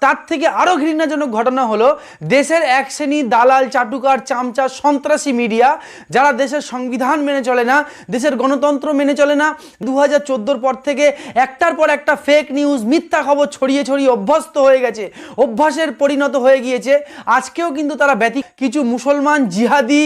তার থেকে আরো ঘৃণাজনক ঘটনা হলো দেশের এক শ্রেণী দালাল চাটুকার চামচা সন্ত্রাসী মিডিয়া যারা দেশের সংবিধান মেনে চলে না, দেশের গণতন্ত্র মেনে চলে না, 2014 পর থেকে একটার পর একটা ফেক নিউজ মিথ্যা খবর ছড়িয়ে ছড়িয়ে অভ্যস্ত হয়ে গেছে, অভ্যাসের পরিণত হয়ে গিয়েছে। আজকেও কিন্তু তারা কিছু মুসলমান জিহাদি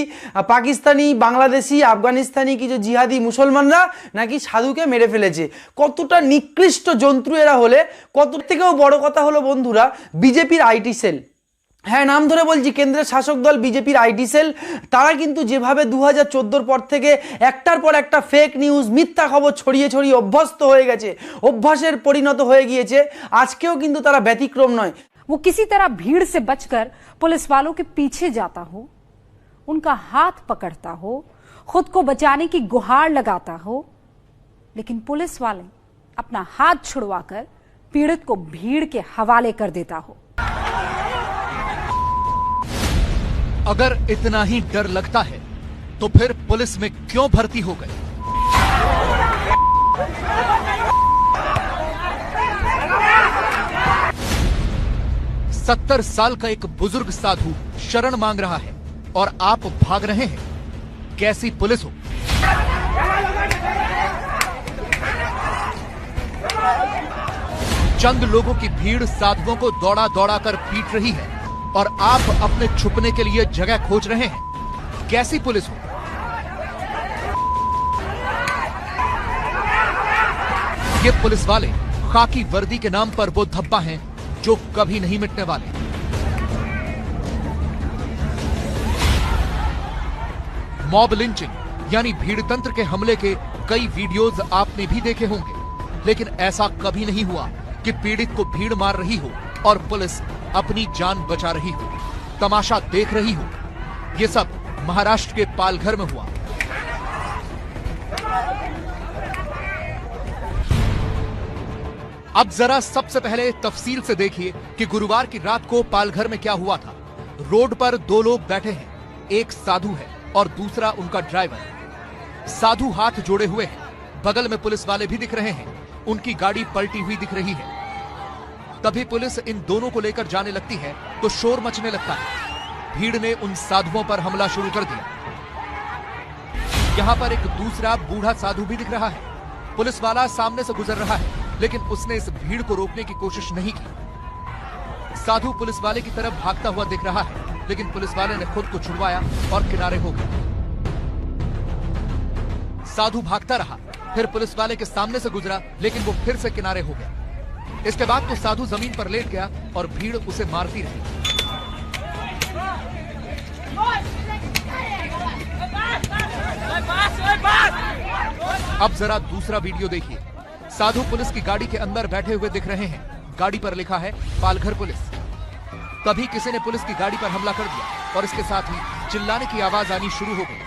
পাকিস্তানি বাংলাদেশি আফগানিস্তানি কিছু জিহাদি মুসলমানরা নাকি সাধুকে মেরে ফেলেছে। কতটা নিকৃষ্ট জন্তু এরা হলে, কত থেকেও বড় কথা হলো বন্ধুরা বিজেপির আইটি সেল, হ্যাঁ নাম ধরে বলছি, কেন্দ্রের শাসক দল বিজেপির আইটি সেল, তারা কিন্তু যেভাবে 2014 পর থেকে একটার পর একটা ফেক নিউজ মিথ্যা খবর ছড়িয়ে ছড়িয়ে অভ্যস্ত হয়ে গেছে, অভ্যাসের পরিণত হয়ে গিয়েছে, আজকেও কিন্তু তারা ব্যতিক্রম নয়। वो किसी तरह भीड़ से बचकर पुलिस वालों के पीछे जाता हो, उनका हाथ पकड़ता हो, खुद को बचाने की गुहार लगाता हो, लेकिन पुलिस वाले अपना हाथ छुड़वाकर पीड़ित को भीड़ के हवाले कर देता हो। अगर इतना ही डर लगता है तो फिर पुलिस में क्यों भर्ती हो गए? सत्तर साल का एक बुजुर्ग साधु शरण मांग रहा है और आप भाग रहे हैं। कैसी पुलिस हो? चंद लोगों की भीड़ साधुओं को दौड़ा दौड़ा कर पीट रही है और आप अपने छुपने के लिए जगह खोज रहे हैं। कैसी पुलिस हो? ये पुलिस वाले खाकी वर्दी के नाम पर वो धब्बा हैं जो कभी नहीं मिटने वाले। मॉब लिंचिंग यानी भीड़तंत्र के हमले के कई वीडियोज आपने भी देखे होंगे, लेकिन ऐसा कभी नहीं हुआ कि पीड़ित को भीड़ मार रही हो और पुलिस अपनी जान बचा रही हो, तमाशा देख रही हो। ये सब महाराष्ट्र के पालघर में हुआ। अब जरा सबसे पहले तफसील से देखिए कि गुरुवार की रात को पालघर में क्या हुआ था। रोड पर दो लोग बैठे हैं, एक साधु है और दूसरा उनका ड्राइवर। साधु हाथ जोड़े हुए हैं, बगल में पुलिस वाले भी दिख रहे हैं, उनकी गाड़ी पलटी हुई दिख रही है। तभी पुलिस इन दोनों को लेकर जाने लगती है तो शोर मचने लगता है। भीड़ ने उन साधुओं पर हमला शुरू कर दिया। यहां पर एक दूसरा बूढ़ा साधु भी दिख रहा है। पुलिस वाला सामने से गुजर रहा है, लेकिन उसने इस भीड़ को रोकने की कोशिश नहीं की। साधु पुलिस वाले की तरफ भागता हुआ दिख रहा है, लेकिन पुलिस वाले ने खुद को छुड़वाया और किनारे हो गया। साधु भागता रहा, फिर पुलिस वाले के सामने से गुजरा, लेकिन वो फिर से किनारे हो गया। इसके बाद तो साधु जमीन पर लेट गया और भीड़ उसे मारती रही। अब जरा दूसरा वीडियो देखिए। साधु पुलिस की गाड़ी के अंदर बैठे हुए दिख रहे हैं, गाड़ी पर लिखा है पालघर पुलिस। तभी किसी ने पुलिस की गाड़ी पर हमला कर दिया और इसके साथ ही चिल्लाने की आवाज आनी शुरू हो गई।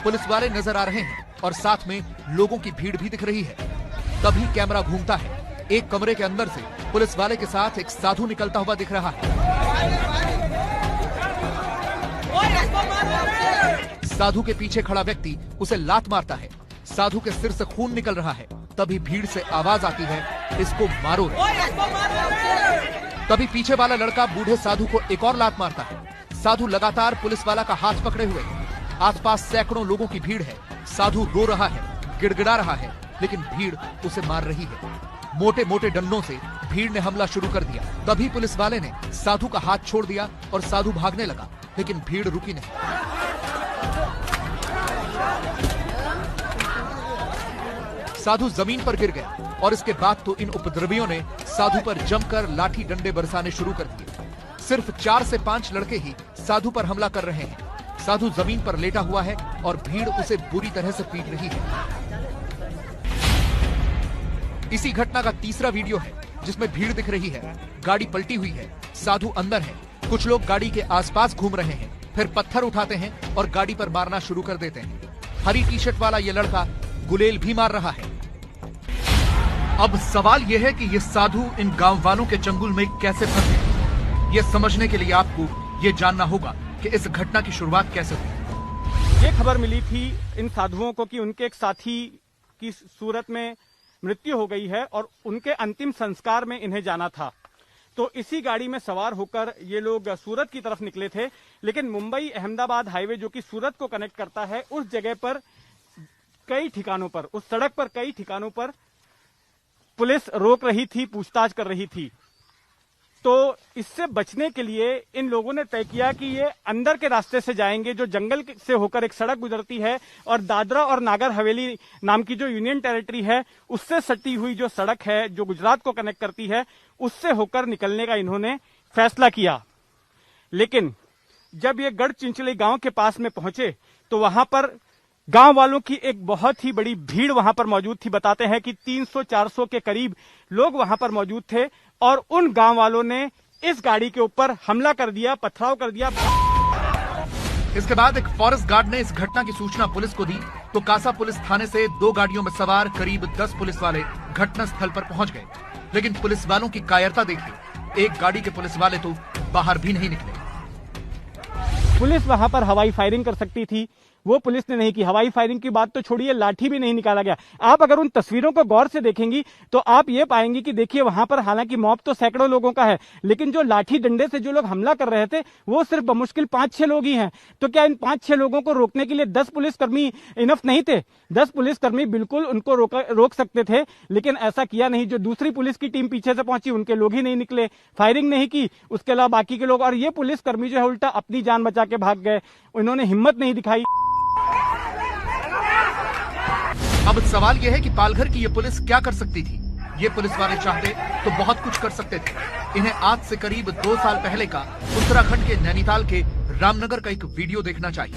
पुलिस वाले नजर आ रहे हैं और साथ में लोगों की भीड़ भी दिख रही है। तभी कैमरा घूमता है, एक कमरे के अंदर से पुलिस वाले के साथ एक साधु निकलता हुआ दिख रहा है। साधु के पीछे खड़ा व्यक्ति उसे लात मारता है, साधु के सिर से खून निकल रहा है। तभी भीड़ से आवाज आती है, इसको मारो। तभी पीछे वाला लड़का बूढ़े साधु को एक और लात मारता है। साधु लगातार पुलिस वाला का हाथ पकड़े हुए है। आसपास सैकड़ों लोगों की भीड़ है। साधु रो रहा है, गिड़गिड़ा रहा है, लेकिन भीड़ उसे मार रही है। मोटे मोटे डंडों से भीड़ ने हमला शुरू कर दिया। तभी पुलिस वाले ने साधु का हाथ छोड़ दिया और साधु भागने लगा, लेकिन भीड़ रुकी नहीं। साधु जमीन पर गिर गया और इसके बाद तो इन उपद्रवियों ने साधु पर जमकर लाठी डंडे बरसाने शुरू कर दिए। सिर्फ 4 से 5 लड़के ही साधु पर हमला कर रहे हैं। साधु जमीन पर लेटा हुआ है और भीड़ उसे बुरी तरह से पीट रही है। इसी घटना का तीसरा वीडियो है जिसमें भीड़ दिख रही है, गाड़ी पलटी हुई है, साधु अंदर है, कुछ लोग गाड़ी के आसपास घूम रहे हैं, फिर पत्थर उठाते हैं और गाड़ी पर मारना शुरू कर देते हैं। हरी टी शर्ट वाला ये लड़का गुलेल भी मार रहा है। अब सवाल यह है कि ये साधु इन गांव वालों के चंगुल में कैसे फंसे। ये समझने के लिए आपको ये जानना होगा कि इस घटना की शुरुआत कैसे हुई। ये खबर मिली थी इन साधुओं को कि उनके एक साथी की सूरत में मृत्यु हो गई है और उनके अंतिम संस्कार में इन्हें जाना था। तो इसी गाड़ी में सवार होकर ये लोग सूरत की तरफ निकले थे। लेकिन मुंबई अहमदाबाद हाईवे जो कि सूरत को कनेक्ट करता है, उस जगह पर कई ठिकानों पर, उस सड़क पर कई ठिकानों पर पुलिस रोक रही थी, पूछताछ कर रही थी। तो इससे बचने के लिए इन लोगों ने तय किया कि ये अंदर के रास्ते से जाएंगे, जो जंगल से होकर एक सड़क गुजरती है और दादरा और नागर हवेली नाम की जो यूनियन टेरिटरी है उससे सटी हुई जो सड़क है जो गुजरात को कनेक्ट करती है, उससे होकर निकलने का इन्होंने फैसला किया। लेकिन जब ये गढ़चिंचली गांव के पास में पहुंचे तो वहां पर गांव वालों की एक बहुत ही बड़ी भीड़ वहां पर मौजूद थी। बताते हैं कि 300-400 के करीब लोग वहां पर मौजूद थे और उन गांव वालों ने इस गाड़ी के ऊपर हमला कर दिया, पथराव कर दिया। इसके बाद एक फॉरेस्ट गार्ड ने इस घटना की सूचना पुलिस को दी तो कासा पुलिस थाने से 2 गाड़ियों में सवार करीब 10 पुलिस वाले घटनास्थल पर पहुंच गए। लेकिन पुलिस वालों की कायरता देखिए, एक गाड़ी के पुलिस वाले तो बाहर भी नहीं निकले। पुलिस वहां पर हवाई फायरिंग कर सकती थी, वो पुलिस ने नहीं की। हवाई फायरिंग की बात तो छोड़िए, लाठी भी नहीं निकाला गया। आप अगर उन तस्वीरों को गौर से देखेंगी तो आप ये पाएंगे कि देखिए वहां पर हालांकि मॉब तो सैकड़ों लोगों का है, लेकिन जो लाठी डंडे से जो लोग हमला कर रहे थे वो सिर्फ बमुश्किल 5-6 लोग ही हैं। तो क्या इन 5-6 लोगों को रोकने के लिए 10 पुलिसकर्मी इनफ नहीं थे? 10 पुलिसकर्मी बिल्कुल उनको रोक सकते थे, लेकिन ऐसा किया नहीं। जो दूसरी पुलिस की टीम पीछे से पहुंची उनके लोग ही नहीं निकले, फायरिंग नहीं की, उसके अलावा बाकी के लोग। और ये पुलिसकर्मी जो है उल्टा अपनी जान बचा के भाग गए, उन्होंने हिम्मत नहीं दिखाई। अब सवाल यह है कि पालघर की ये पुलिस क्या कर सकती थी? ये पुलिस वाले चाहते तो बहुत कुछ कर सकते थे। इन्हें आज से करीब 2 साल पहले का उत्तराखंड के नैनीताल के रामनगर का एक वीडियो देखना चाहिए।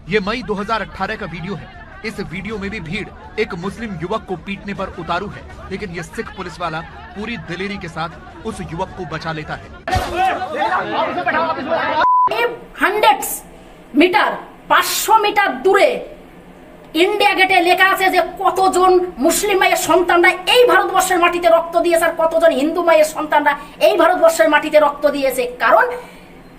ये मई 2018 का वीडियो है। इस वीडियो में भी भीड़ एक मुस्लिम युवक को पीटने पर उतारू है, लेकिन ये सिख पुलिस वाला पूरी दिलेरी के साथ उस युवक को बचा लेता है। 100 মিটার 500 মিটার দূরে ইন্ডিয়া গেটে লেখা আছে যে কতজন মুসলিম মায়ের সন্তানরা এই ভারতবর্ষের মাটিতে রক্ত দিয়েছে আর কতজন হিন্দু মায়ের সন্তানরা এই ভারতবর্ষের মাটিতে রক্ত দিয়েছে। কারণ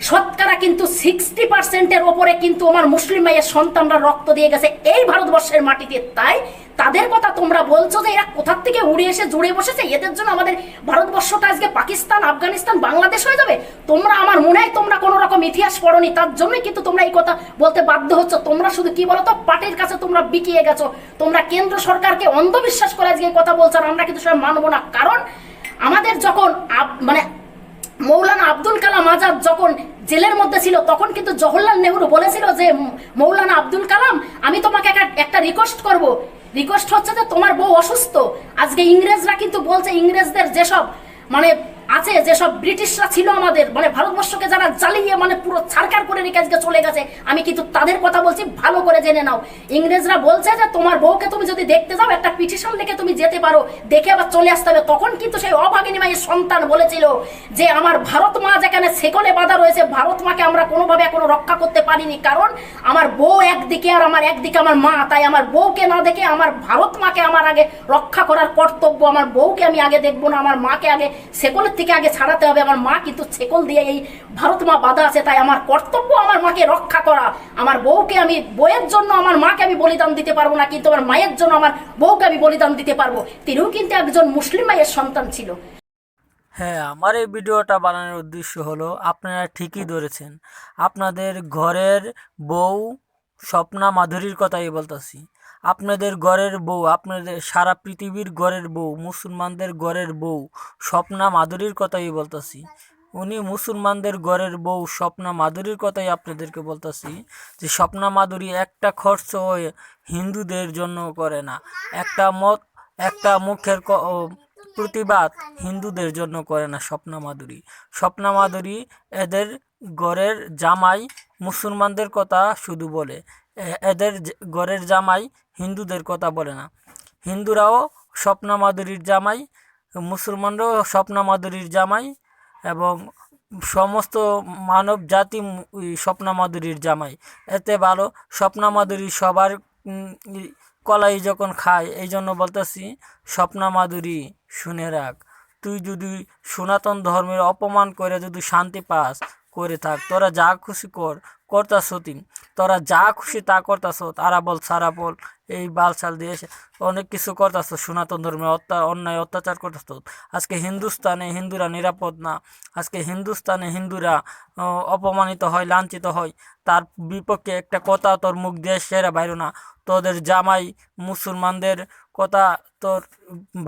শতকরা কিন্তু 60% ওপরে কিন্তু আমার মুসলিম মায়ের সন্তানরা রক্ত দিয়ে গেছে এই ভারতবর্ষের মাটিতে। তাই তাদের কথা তোমরা বলছো যে এরা কোথা থেকে উড়ে এসে জুড়ে বসেছে, এদের জন্য আমাদের ভারতবর্ষটা আজকে পাকিস্তান, আফগানিস্তান, বাংলাদেশ হয়ে যাবে। তোমরা আমার মনে হয় তোমরা কোনো রকম ইতিহাস পড়োনি, তার জন্যই কিন্তু তোমরা এই কথা বলতে বাধ্য হচ্ছ। তোমরা শুধু কি বলতো, পাটের কাছে তোমরা বিকিয়ে গেছো। তোমরা কেন্দ্র সরকারকে অন্ধবিশ্বাস করে আজকে এই কথা বলছো, আর আমরা কিন্তু সেটা মানবো না। কারণ আমাদের যখন মানে মৌলানা আব্দুল কালাম আজাদ যখন জেলের মধ্যে ছিল তখন কিন্তু জওহরলাল নেহরু বলেছিল যে মৌলানা আব্দুল কালাম আমি তোমাকে একটা রিকোয়েস্ট করব। রিকোয়েস্ট হচ্ছে যে তোমার বউ অসুস্থ। আজকে ইংরেজরা কিন্তু বলছে, ইংরেজদের যেসব মানে আছে, যেসব ব্রিটিশরা ছিল আমাদের মানে ভারতবর্ষকে যারা জ্বালিয়ে মানে পুরো ছারকার করে রেখে আজকে চলে গেছে, আমি কিন্তু তাদের কথা বলছি, ভালো করে জেনে নাও। ইংরেজরা বলছে যে তোমার বউকে তুমি যদি দেখতে যাও একটা পিটিশন লিখে তুমি যেতে পারো, দেখে আবার চলে আসতে হবে। তখন কিন্তু সেই অভাগিনী মায়ের সন্তান বলেছিল যে আমার ভারত মা যেখানে সেকলে বাঁধা রয়েছে, ভারত মাকে আমরা কোনোভাবে এখনো রক্ষা করতে পারিনি। কারণ আমার বউ একদিকে আর আমার একদিকে আমার মা, তাই আমার বউকে না দেখে আমার ভারত মাকে আমার আগে রক্ষা করার কর্তব্য। আমার বউকে আমি আগে দেখবো না, আমার মাকে আগে সেকলের থেকে আগে ছাড়াতে হবে। আমার মা কিন্তু ছেকল দিয়ে এই ভারত মা বাঁধা আছে, তাই আমার কর্তব্য আমার মাকে রক্ষা করা। আমার বউকে আমি, বউয়ের জন্য আমার মাকে আমি বলিদান দিতে পারবো না, কিন্তু আমার মায়ের জন্য আমার বউকে আমি বলিদান দিতে পারবো। তিনিও কিন্তু একজন মুসলিম মায়ের সন্তান ছিল। হ্যাঁ, আমার এই ভিডিওটা বানানোর উদ্দেশ্য হলো আপনারা ঠিকই ধরেছেন, আপনাদের ঘরের বউ স্বপ্না মাধুরীর কথাই বলতেছি। আপনাদের ঘরের বউ, আপনাদের সারা পৃথিবীর ঘরের বউ, মুসলমানদের ঘরের বউ স্বপ্না মাধুরীর কথাই বলতেছি। উনি মুসলমানদের ঘরের বউ স্বপ্না মাধুরীর কথাই আপনাদেরকে বলতেছি যে স্বপ্না মাধুরী একটা খরচ হিন্দুদের জন্য করে না, একটা মুখের প্রতিবাদ হিন্দুদের জন্য করে না স্বপ্না মাধুরী। স্বপ্না মাধুরী এদের ঘরের জামাই, মুসলমানদের কথা শুধু বলে, এদের ঘরের জামাই হিন্দুদের কথা বলে না। হিন্দুরাও স্বপ্না মাধুরীর জামাই, মুসলমানরাও স্বপ্না মাধুরীর জামাই, এবং সমস্ত মানব জাতি স্বপ্না মাধুরীর জামাই। এতে ভালো স্বপ্না মাধুরী সবার কলাই যখন খায়, এই জন্য বলতেছি স্বপ্না মাধুরী শুনে রাখ, তুই যদি সনাতন ধর্মের অপমান করে যদি শান্তি পাস করে থাক, তোরা যা খুশি করতাছ, তোরা যা খুশি তা করতাছ, তারা বল সারা বল এই বালছাল দিয়ে অনেক কিছু করতাছ, সনাতন ধর্মের অন্যায় অত্যাচার করতাছ। আজকে হিন্দুস্তানে হিন্দুরা নিরাপদ না, আজকে হিন্দুস্তানে হিন্দুরা অপমানিত হয়, লাঞ্ছিত হয়, তার বিপক্ষে একটা কথা তোর মুখ দিয়ে সেরা বাইর না। তোদের জামাই মুসলমানদের কথা তোর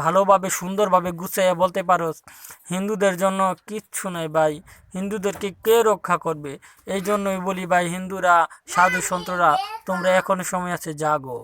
ভালোভাবে সুন্দরভাবে গুছিয়ে বলতে পারোস, হিন্দুদের জন্য কিচ্ছু নাই ভাই, হিন্দুদেরকে কে রক্ষা করবে? এই জন্যই বলি ভাই, হিন্দুরা, সাধু সন্তরা, তোমরা এখনো সময় আছে, জাগো।